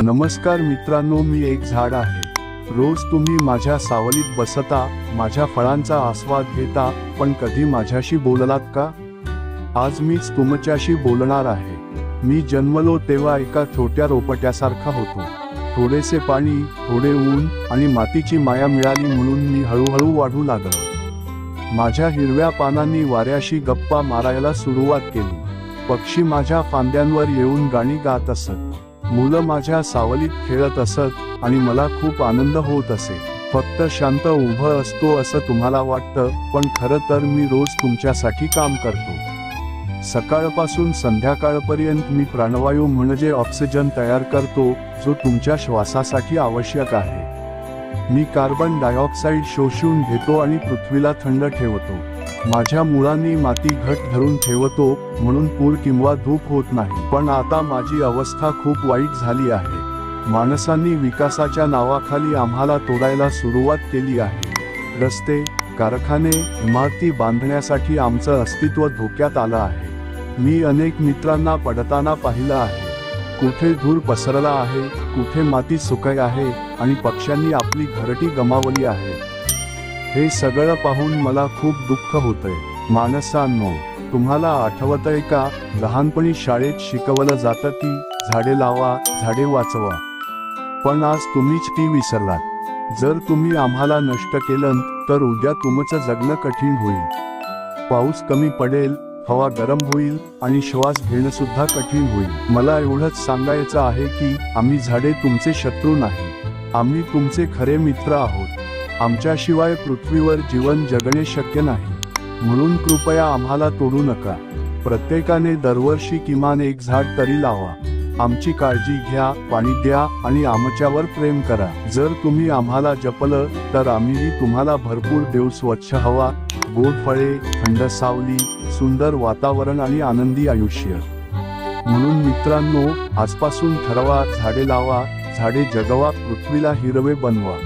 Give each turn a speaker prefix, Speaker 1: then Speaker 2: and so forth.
Speaker 1: नमस्कार मित्रांनो, मी एक झाड आहे। रोज तुम्ही माझ्या सावलीत बसता, माझ्या फळांचा आस्वाद घेता, पण कधी माझ्याशी बोललात का? आज मीच तुमच्याशी बोलणार आहे। मी जन्मलो तेव्हा एका छोट्या रोपट्यासारखा होतो। थोडेसे पाणी, थोडे ऊन आणि मातीची माया मिळाली म्हणून मी हळूहळू वाढू लागलो। माझ्या हिरव्या पानांनी वाऱ्याशी गप्पा मारायला सुरुवात केली। पक्षी माझ्या फांद्यांवर येऊन गाणी गात असत, मुलं माझ्या सावलीत खेळत असत आणि मला खूप आनंद होत असे। फक्त शांत उभं असतो असं तुम्हाला वाटतं, पण खरं तर मी रोज तुमच्यासाठी काम करतो। सकाळपासून संध्याकाळपर्यंत मी प्राणवायू म्हणजे ऑक्सिजन तयार करतो, जो तुमच्या श्वासासाठी आवश्यक आहे। मी कार्बन डायऑक्साईड शोषून घेतो आणि पृथ्वीला थंड ठेवतो। माझ्या मुळांनी माती घट्ट धरून ठेवतो, म्हणून पूर किंवा धूप होत नाही। पण आता माझी अवस्था खूप वाईट झाली आहे। माणसांनी विकासाच्या नावाखाली आम्हाला तोडायला सुरुवात केली आहे। रस्ते, कारखाने, इमारती बांधण्यासाठी आमचं अस्तित्व धोक्यात आलं आहे। मी अनेक मित्रांना पडताना पाहिलं आहे। कुठे धूर पसरला आहे, कुठे माती सुकी आहे आणि पक्ष्यांनी आपली घरटी गमावली आहे। हे सगळं पाहून मला खूप दुःख होतंय। माणसांनो, तुम्हाला आठवतंय का, लहानपणी शाळेत शिकवलं जातं की झाडे लावा, झाडे वाचवा। पण आज तुम्हीच ती विसरलात। जर तुम्ही आम्हाला नष्ट केलं तर उद्या तुमचं जगणं कठीण होईल। पाऊस कमी पडेल, हवा गरम होईल आणि श्वास घेणं सुद्धा कठीण होईल। मला एवढंच सांगायचं आहे की आम्ही झाडे तुमचे शत्रू नाही, आम्ही तुमचे खरे मित्र आहोत। आमच्याशिवाय पृथ्वीवर जीवन जगणे शक्य नाही, म्हणून कृपया आम्हाला तोडू नका। प्रत्येकाने दरवर्षी किमान एक झाड तरी लावा। आमची काळजी घ्या, पाणी द्या आणि आमच्यावर प्रेम करा। जर तुम्ही आम्हाला जपलं तर आम्हीही तुम्हाला भरपूर देऊ। स्वच्छ हवा, गोड फळे, थंड सावली, सुंदर वातावरण आणि आनंदी आयुष्य। म्हणून मित्रांनो, आजपासून ठरवा, झाडे लावा, झाडे जगवा, पृथ्वीला हिरवे बनवा।